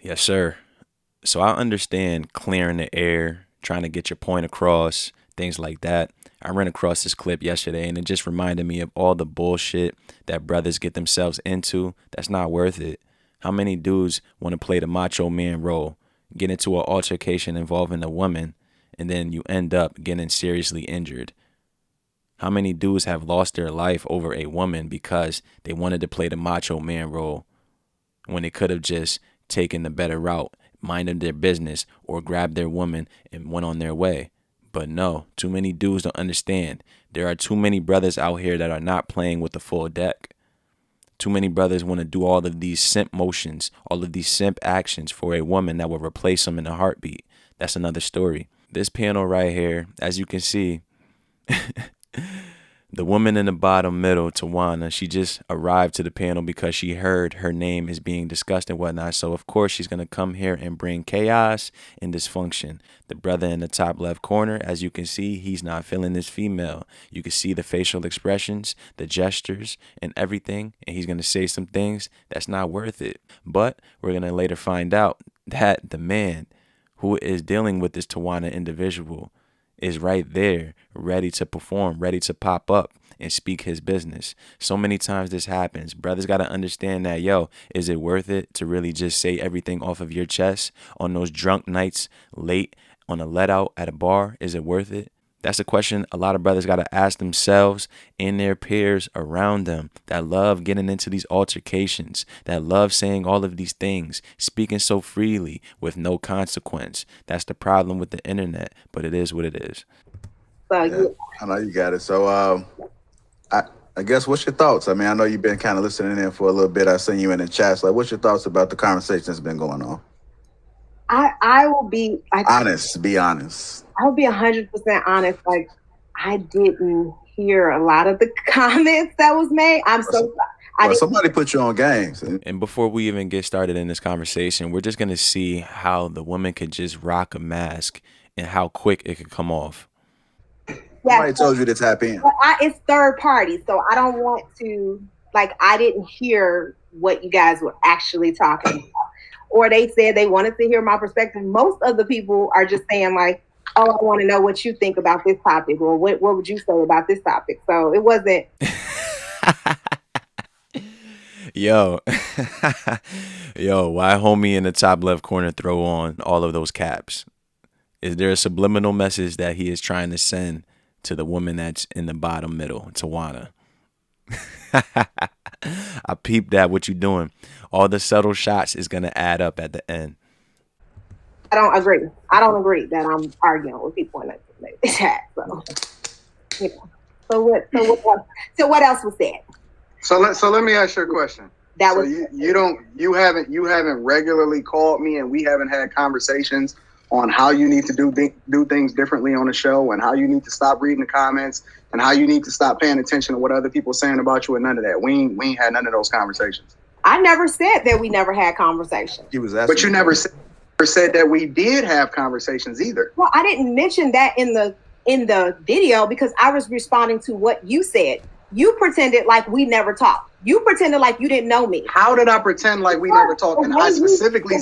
Yes, sir. So I understand clearing the air, trying to get your point across, things like that. I ran across this clip yesterday and it just reminded me of all the bullshit that brothers get themselves into that's not worth it. How many dudes want to play the macho man role, get into an altercation involving a woman, and then you end up getting seriously injured? How many dudes have lost their life over a woman because they wanted to play the macho man role when they could have just taken the better route, minded their business, or grabbed their woman and went on their way? But no, too many dudes don't understand. There are too many brothers out here that are not playing with the full deck. Too many brothers want to do all of these simp motions, all of these simp actions for a woman that will replace them in a heartbeat. That's another story. This panel right here, as you can see, the woman in the bottom middle, Tawana, she just arrived to the panel because she heard her name is being discussed and whatnot. So, of course, she's going to come here and bring chaos and dysfunction. The brother in the top left corner, as you can see, he's not feeling this female. You can see the facial expressions, the gestures, and everything. And he's going to say some things that's not worth it. But we're going to later find out that the man who is dealing with this Tawana individual is right there, ready to perform, ready to pop up and speak his business. So many times this happens. Brothers got to understand that, yo, is it worth it to really just say everything off of your chest on those drunk nights late on a let out at a bar? Is it worth it? That's a question a lot of brothers got to ask themselves and their peers around them that love getting into these altercations, that love saying all of these things, speaking so freely with no consequence. That's the problem with the internet, but it is what it is. So Yeah, I know you got it. So, I, I guess what's your thoughts? I mean, I know you've been kind of listening in for a little bit. I seen you in the chat. So, like, what's your thoughts about the conversation that's been going on? I will be Honest, be honest. I'll be 100% honest. Like, I didn't hear a lot of the comments that was made. I'm so I Well, didn't. somebody put you on games. And before we even get started in this conversation, we're just going to see how the woman could just rock a mask and how quick it could come off. Somebody Yeah, told you to tap in. but it's third party, so I don't want to, like, I didn't hear what you guys were actually talking about. Or they said they wanted to hear my perspective. Most of the people are just saying, like, oh, I want to know what you think about this topic, or what would you say about this topic. So it wasn't. Yo, yo, why homie in the top left corner throw on all of those caps? Is there a subliminal message that he is trying to send to the woman that's in the bottom middle, Tawana? I peeped that. What you doing? All the subtle shots is gonna add up at the end. I don't agree. I don't agree that I'm arguing with people in the chat. So, you know. So what else was said? So let me ask you a question. That So was you haven't regularly called me, and we haven't had conversations on how you need to do things differently on the show, and how you need to stop reading the comments, and how you need to stop paying attention to what other people are saying about you, and none of that. We ain't had none of those conversations. I never said that we never had conversations. He was asking. But you never said that we did have conversations either. Well, I didn't mention that in the video because I was responding to what you said. You pretended like we never talked. You pretended like you didn't know me. How did I pretend like we never talked? And I specifically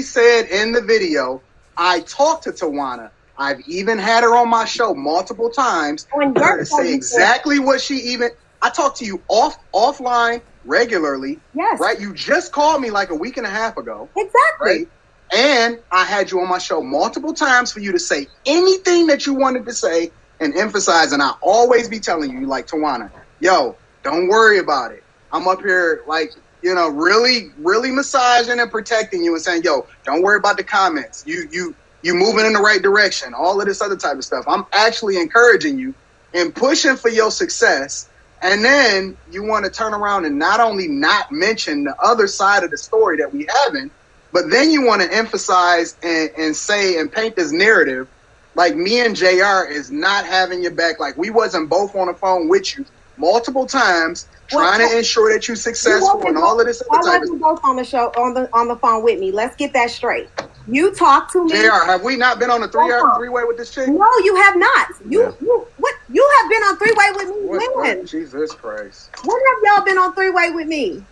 said in the video, I talked to Tawana. I've even had her on my show multiple times. Her to say exactly what she even. I talked to you offline regularly. Yes. Right. You just called me like a week and a half ago. Exactly. Right. And I had you on my show multiple times for you to say anything that you wanted to say and emphasize. And I always be telling you, like, Tawana, yo, don't worry about it. I'm up here, like, really, really massaging and protecting you and saying, yo, don't worry about the comments. You moving in the right direction. All of this other type of stuff. I'm actually encouraging you and pushing for your success. And then you want to turn around and not only not mention the other side of the story that we haven't, but then you want to emphasize and say and paint this narrative like me and JR is not having your back. Like we wasn't both on the phone with you multiple times trying to ensure that you're successful and all of this other type of stuff. Both on the show on the phone with me. Let's get that straight. You talk to me. JR, have we not been on a three-way with this chick? No, you have not. You have been on three-way with me. What, Jesus Christ. When have y'all been on three-way with me?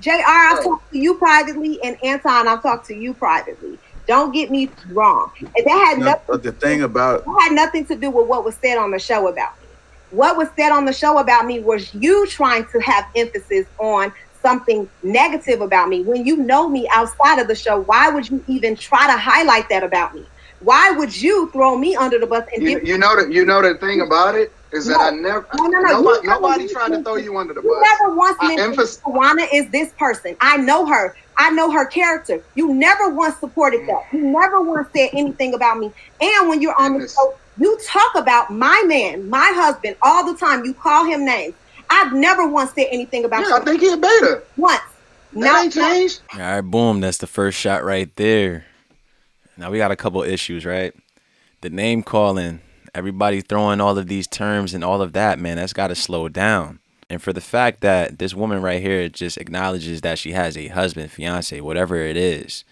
JR, I've talked to you privately, and Anton, I've talked to you privately. Don't get me wrong. And that had nothing. But the thing about that had nothing to do with what was said on the show about me. What was said on the show about me was you trying to have emphasis on something negative about me. When you know me outside of the show, why would you even try to highlight that about me? Why would you throw me under the bus? And you know the thing about it is that I never nobody tried to throw you under the bus. You never once mentioned Tawana is this person. I know her. I know her character. You never once supported that. You never once said anything about me. And when you're on the show, you talk about my man, my husband, all the time. You call him names. I've never once said anything about you. I think he a beta. Once. That ain't changed. All right, boom. That's the first shot right there. Now we got a couple issues, right? The name calling, everybody throwing all of these terms and all of that, man, that's got to slow down. And for the fact that this woman right here just acknowledges that she has a husband, fiance, whatever it is,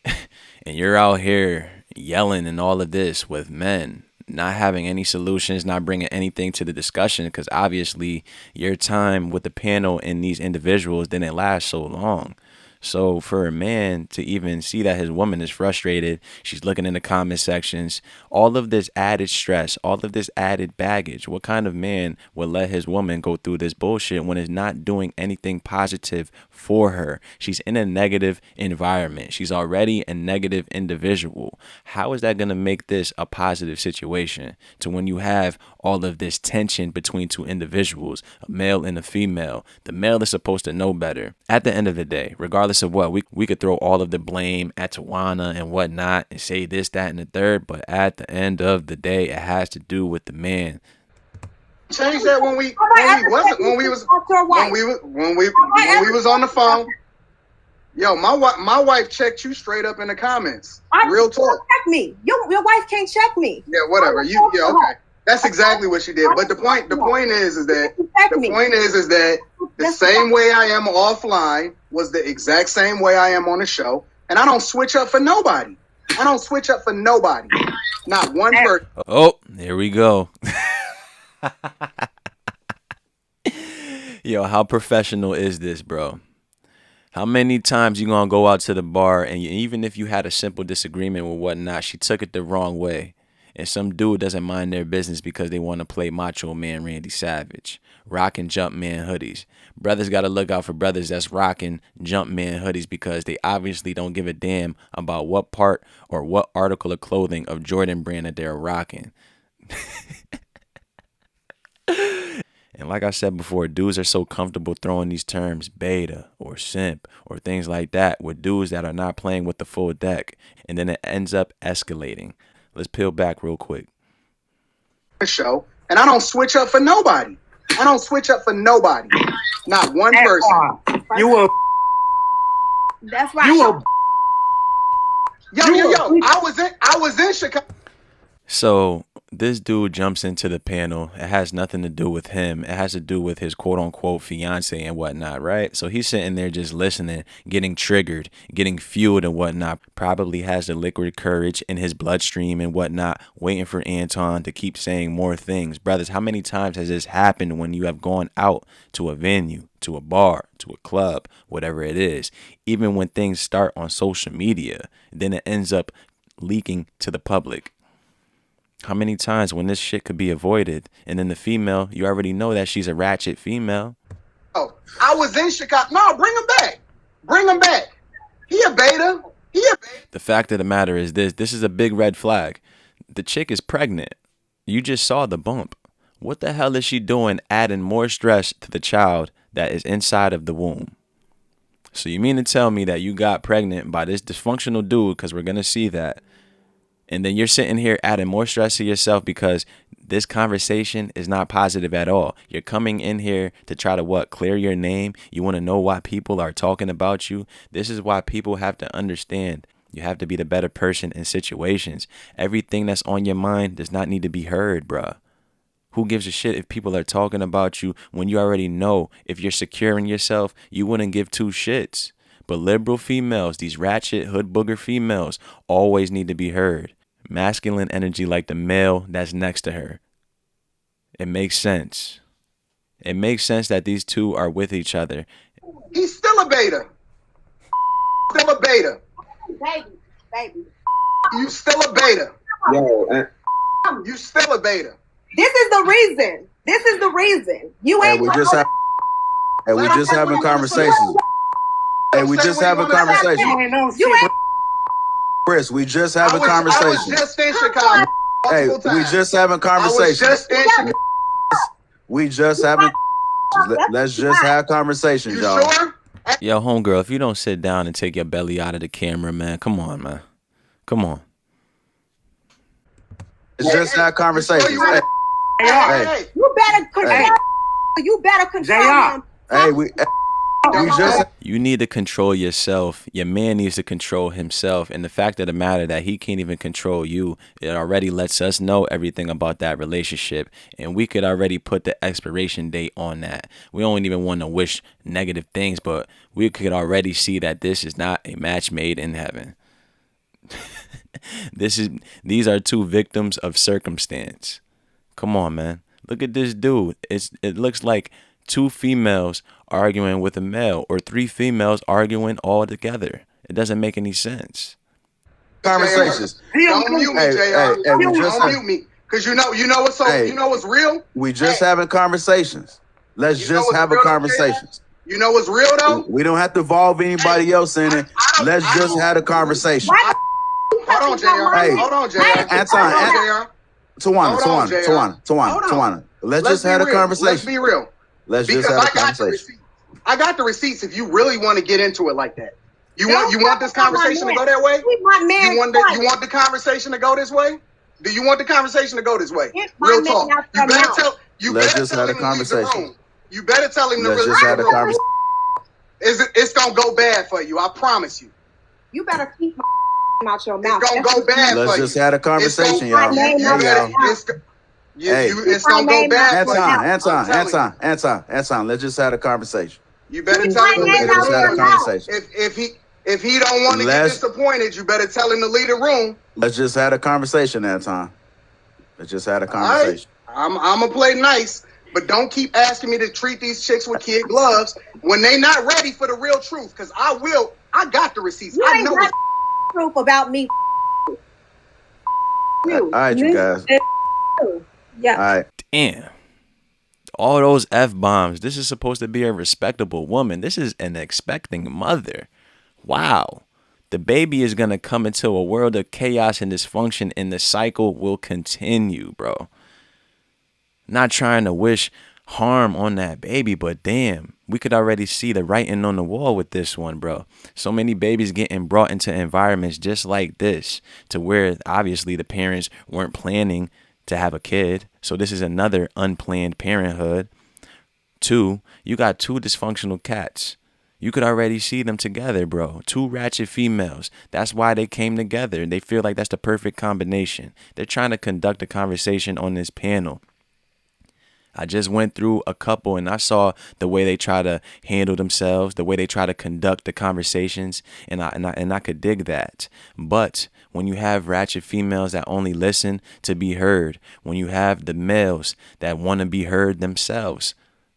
and you're out here yelling and all of this with men, not having any solutions, not bringing anything to the discussion, because obviously your time with the panel and these individuals didn't last so long. So for a man to even see that his woman is frustrated, she's looking in the comment sections, all of this added stress, all of this added baggage, what kind of man would let his woman go through this bullshit when it's not doing anything positive for her? She's in a negative environment. She's already a negative individual. How is that going to make this a positive situation to when you have all of this tension between two individuals, a male and a female? The male is supposed to know better. At the end of the day, regardless of what, we could throw all of the blame at Tawana and whatnot and say this, that, and the third, but at the end of the day, it has to do with the man. Change that when we was on the phone. Yo, my wife checked you straight up in the comments. Real talk. Check me. Your wife can't check me. Yeah, whatever. Okay. That's exactly what she did. But the point is that the same way I am offline was the exact same way I am on the show, and I don't switch up for nobody. Not one person. Oh, there we go. Yo, how professional is this, bro? How many times you gonna go out to the bar and even if you had a simple disagreement with whatnot, she took it the wrong way. And some dude doesn't mind their business because they want to play Macho Man Randy Savage, rocking Jumpman hoodies. Brothers got to look out for brothers that's rocking Jumpman hoodies because they obviously don't give a damn about what part or what article of clothing of Jordan brand that they're rocking. And like I said before, dudes are so comfortable throwing these terms beta or simp or things like that with dudes that are not playing with the full deck. And then it ends up escalating. Let's peel back real quick. Show, and I don't switch up for nobody. Not one person. You a. That's right. You a. Yo. I was in Chicago. So this dude jumps into the panel. It has nothing to do with him. It has to do with his quote unquote fiance and whatnot, right? So he's sitting there just listening, getting triggered, getting fueled and whatnot. Probably has the liquid courage in his bloodstream and whatnot, waiting for Anton to keep saying more things. Brothers, how many times has this happened when you have gone out to a venue, to a bar, to a club, whatever it is? Even when things start on social media, then it ends up leaking to the public. How many times when this shit could be avoided? And then the female, you already know that she's a ratchet female. Oh, I was in Chicago. No, bring him back. He a beta. The fact of the matter is this is a big red flag. The chick is pregnant. You just saw the bump. What the hell is she doing adding more stress to the child that is inside of the womb? So you mean to tell me that you got pregnant by this dysfunctional dude, because we're going to see that, and then you're sitting here adding more stress to yourself because this conversation is not positive at all. You're coming in here to try to clear your name. You want to know why people are talking about you. This is why people have to understand. You have to be the better person in situations. Everything that's on your mind does not need to be heard, bruh. Who gives a shit if people are talking about you when you already know if you're secure in yourself, you wouldn't give two shits. But liberal females, these ratchet hood booger females, always need to be heard. Masculine energy like the male that's next to her. It makes sense. It makes sense that these two are with each other. He's still a beta. Still a beta. Baby. You still a beta. Yo, You still a beta. This is the reason. You Hey, ain't. we just have. Hey, we just having conversations. Hey, we just having conversations. You ain't. Chris, we just having I was conversations. just in Chicago. Hey, multiple we times. just having I was conversations. just in Chicago. We just having. Let's just have conversations, You y'all. sure? Yo, homegirl, if you don't sit down and take your belly out of the camera, man, come on, man. Come on. Let's just have conversations. You sure you Hey, Hey, You better control. You better control him. hey, we just. You need to control yourself. Your man needs to control himself. And the fact of the matter that he can't even control you, it already lets us know everything about that relationship. And we could already put the expiration date on that. We don't even want to wish negative things, but we could already see that this is not a match made in heaven. These are two victims of circumstance. Come on, man. Look at this dude. It looks like two females arguing with a male or three females arguing all together. It doesn't make any sense. Conversations. don't mute me, Hey, JR. hey, hey, we just- Don't mute me. Cause you know what's so Hey. you know what's real? We just having conversations. Let's You know just what's have a real, conversation. You know what's real though? We don't have to involve anybody else in it. Let's just have a conversation. Hold on, JR. Hey. Hold on, JR. Anton, Hold on, JR. Tawana. Let's just be have a real. Let's conversation. be real. Let's just Because have a I got the conversation. receipts. I got the receipts if you really want to get into it like that. You want this Don't conversation to talk go that way? Keep my man You quiet. want the conversation to go this way? Do you want the conversation to go this way? Get my Real man talk. out You your better mouth. tell. You Let's better just tell have a him to leave the conversation. room. You better tell him to Let's leave just have the a room. conversation. It's gonna go bad for you. I promise you. You better keep my out your mouth. It's gonna go bad Let's for just you. have a conversation, It's y'all. gonna- Hey, y'all. Hey. It's gonna go bad for you. I'm telling you. Anton, let's just have a conversation. You better Keep tell my him to name leave Let's just the have a out room. your mouth. conversation. If he don't want to get Let's- disappointed, you better tell him to leave the room. Let's just have a conversation, Anton. Let's just have a All right? conversation. I'm gonna play nice, but don't keep asking me to treat these chicks with kid gloves when they not ready for the real truth. Cause I got the receipts. You I ain't know got proof about me. All right, you guys. Yeah. All right. Damn. All those F-bombs. This is supposed to be a respectable woman. This is an expecting mother. Wow. The baby is going to come into a world of chaos and dysfunction, and the cycle will continue, bro. Not trying to wish harm on that baby, but damn, we could already see the writing on the wall with this one, bro. So many babies getting brought into environments just like this, to where obviously the parents weren't planning to have a kid. So this is another unplanned parenthood. 2, you got 2 dysfunctional cats. You could already see them together, bro. 2 ratchet females. That's why they came together. They feel like that's the perfect combination. They're trying to conduct a conversation on this panel. I just went through a couple and I saw the way they try to handle themselves, the way they try to conduct the conversations, and I could dig that. But when you have ratchet females that only listen to be heard, when you have the males that want to be heard themselves,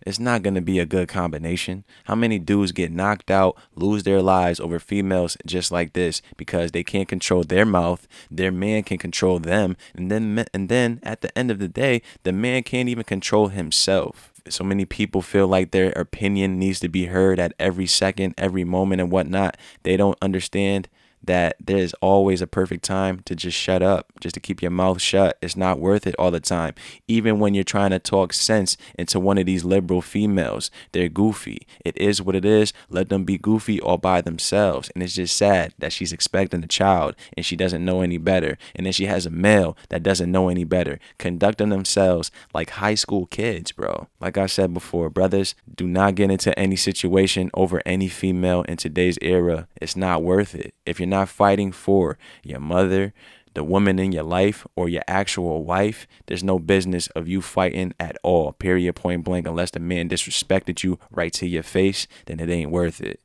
it's not going to be a good combination. How many dudes get knocked out, lose their lives over females just like this because they can't control their mouth, their man can control them, and then at the end of the day, the man can't even control himself. So many people feel like their opinion needs to be heard at every second, every moment and whatnot. They don't understand that there's always a perfect time to just shut up, just to keep your mouth shut. It's not worth it all the time. Even when you're trying to talk sense into one of these liberal females, they're goofy. It is what it is. Let them be goofy all by themselves. And it's just sad that she's expecting a child and she doesn't know any better. And then she has a male that doesn't know any better, conducting themselves like high school kids, bro. Like I said before, brothers, do not get into any situation over any female in today's era. It's not worth it. If you're not fighting for your mother, the woman in your life, or your actual wife, there's no business of you fighting at all, period, point blank. Unless the man disrespected you right to your face, then it ain't worth it.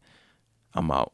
I'm out.